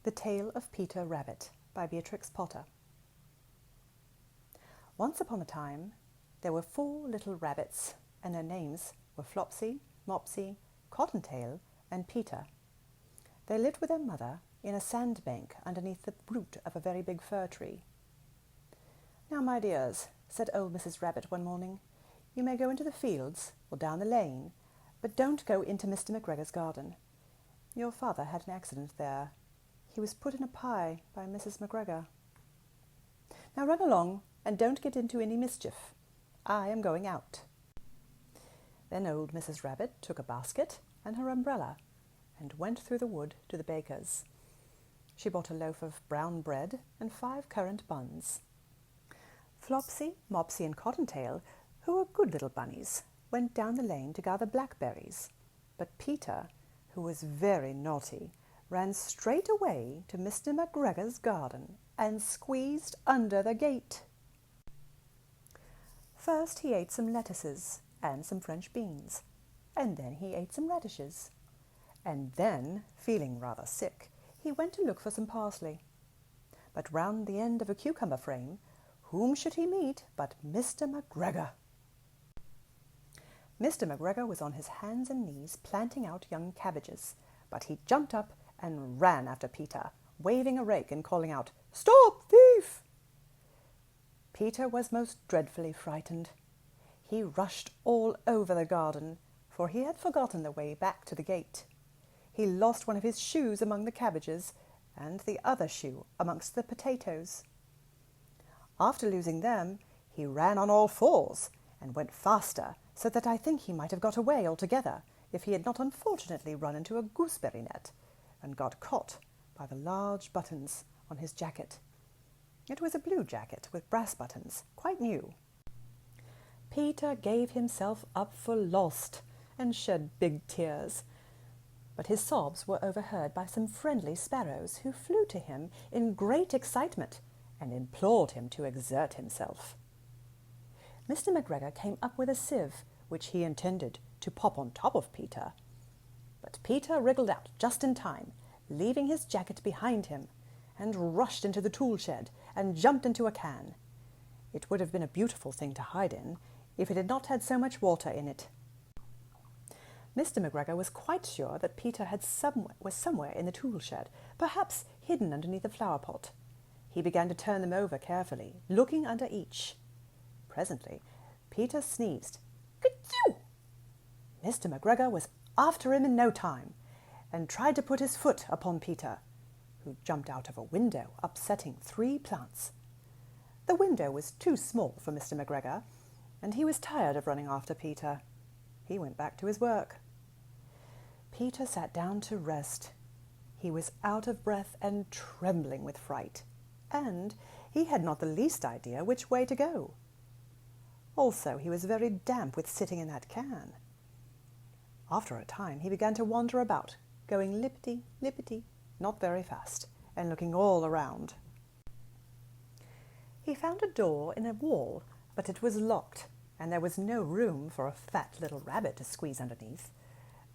The Tale of Peter Rabbit by Beatrix Potter. Once upon a time, there were 4 little rabbits, and their names were Flopsy, Mopsy, Cottontail, and Peter. They lived with their mother in a sandbank underneath the root of a very big fir tree. "Now, my dears," said old Mrs. Rabbit one morning, "you may go into the fields or down the lane, but don't go into Mr. McGregor's garden. Your father had an accident there. He was put in a pie by Mrs. McGregor. Now run along and don't get into any mischief. I am going out." Then old Mrs. Rabbit took a basket and her umbrella and went through the wood to the baker's. She bought a loaf of brown bread and 5 currant buns. Flopsy, Mopsy, and Cottontail, who were good little bunnies, went down the lane to gather blackberries. But Peter, who was very naughty, ran straight away to Mr. McGregor's garden and squeezed under the gate. First he ate some lettuces and some French beans, and then he ate some radishes. And then, feeling rather sick, he went to look for some parsley. But round the end of a cucumber frame, whom should he meet but Mr. McGregor? Mr. McGregor was on his hands and knees planting out young cabbages, but he jumped up and ran after Peter, waving a rake and calling out, "Stop, thief!" Peter was most dreadfully frightened. He rushed all over the garden, for he had forgotten the way back to the gate. He lost one of his shoes among the cabbages, and the other shoe amongst the potatoes. After losing them, he ran on all 4s, and went faster, so that I think he might have got away altogether, if he had not unfortunately run into a gooseberry net, and got caught by the large buttons on his jacket. It was a blue jacket with brass buttons, quite new. Peter gave himself up for lost and shed big tears, but his sobs were overheard by some friendly sparrows who flew to him in great excitement and implored him to exert himself. Mr. McGregor came up with a sieve, which he intended to pop on top of Peter. But Peter wriggled out just in time, leaving his jacket behind him, and rushed into the tool shed and jumped into a can. It would have been a beautiful thing to hide in, if it had not had so much water in it. Mr. McGregor was quite sure that Peter was somewhere in the tool shed, perhaps hidden underneath a flower pot. He began to turn them over carefully, looking under each. Presently, Peter sneezed. "Ka-chew!" Mr. McGregor was after him in no time, and tried to put his foot upon Peter, who jumped out of a window, upsetting 3 plants. The window was too small for Mr. McGregor, and he was tired of running after Peter. He went back to his work. Peter sat down to rest. He was out of breath and trembling with fright, and he had not the least idea which way to go. Also, he was very damp with sitting in that can. After a time, he began to wander about, going lippity, lippity, not very fast, and looking all around. He found a door in a wall, but it was locked, and there was no room for a fat little rabbit to squeeze underneath.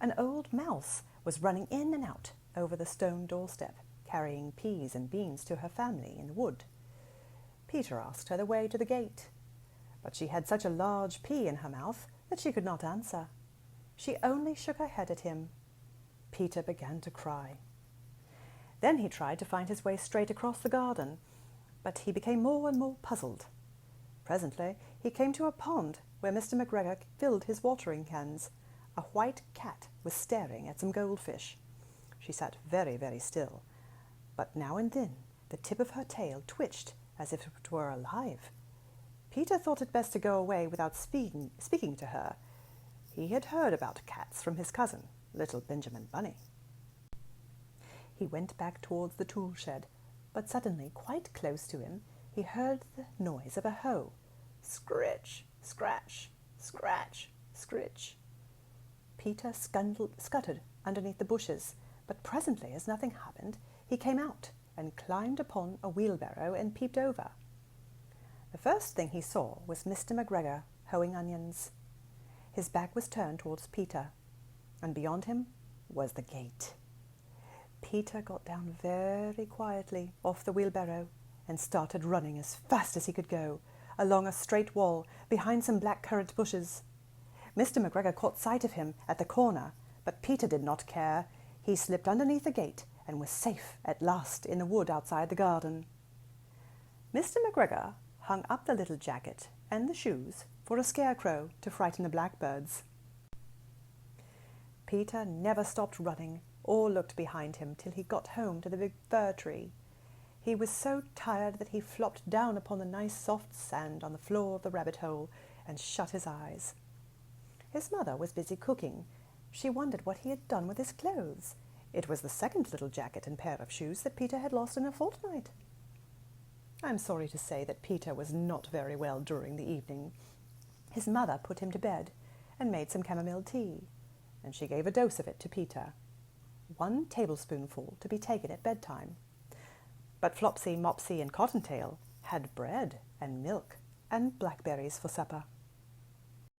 An old mouse was running in and out over the stone doorstep, carrying peas and beans to her family in the wood. Peter asked her the way to the gate, but she had such a large pea in her mouth that she could not answer. She only shook her head at him. Peter began to cry. Then he tried to find his way straight across the garden, but he became more and more puzzled. Presently he came to a pond where Mr. McGregor filled his watering cans. A white cat was staring at some goldfish. She sat very, very still, but now and then the tip of her tail twitched as if it were alive. Peter thought it best to go away without speaking to her. He had heard about cats from his cousin, little Benjamin Bunny. He went back towards the tool shed, but suddenly, quite close to him, he heard the noise of a hoe. Scritch, scratch, scratch, scritch. Peter scuttered underneath the bushes, but presently, as nothing happened, he came out and climbed upon a wheelbarrow and peeped over. The first thing he saw was Mr. McGregor hoeing onions. His back was turned towards Peter, and beyond him was the gate. Peter got down very quietly off the wheelbarrow and started running as fast as he could go, along a straight wall behind some blackcurrant bushes. Mr. McGregor caught sight of him at the corner, but Peter did not care. He slipped underneath the gate and was safe at last in the wood outside the garden. Mr. McGregor hung up the little jacket and the shoes for a scarecrow to frighten the blackbirds. Peter never stopped running or looked behind him till he got home to the big fir tree. He was so tired that he flopped down upon the nice soft sand on the floor of the rabbit hole and shut his eyes. His mother was busy cooking. She wondered what he had done with his clothes. It was the second little jacket and pair of shoes that Peter had lost in a fortnight. I'm sorry to say that Peter was not very well during the evening. His mother put him to bed and made some chamomile tea, and she gave a dose of it to Peter, 1 tablespoonful to be taken at bedtime. But Flopsy, Mopsy, and Cottontail had bread and milk and blackberries for supper.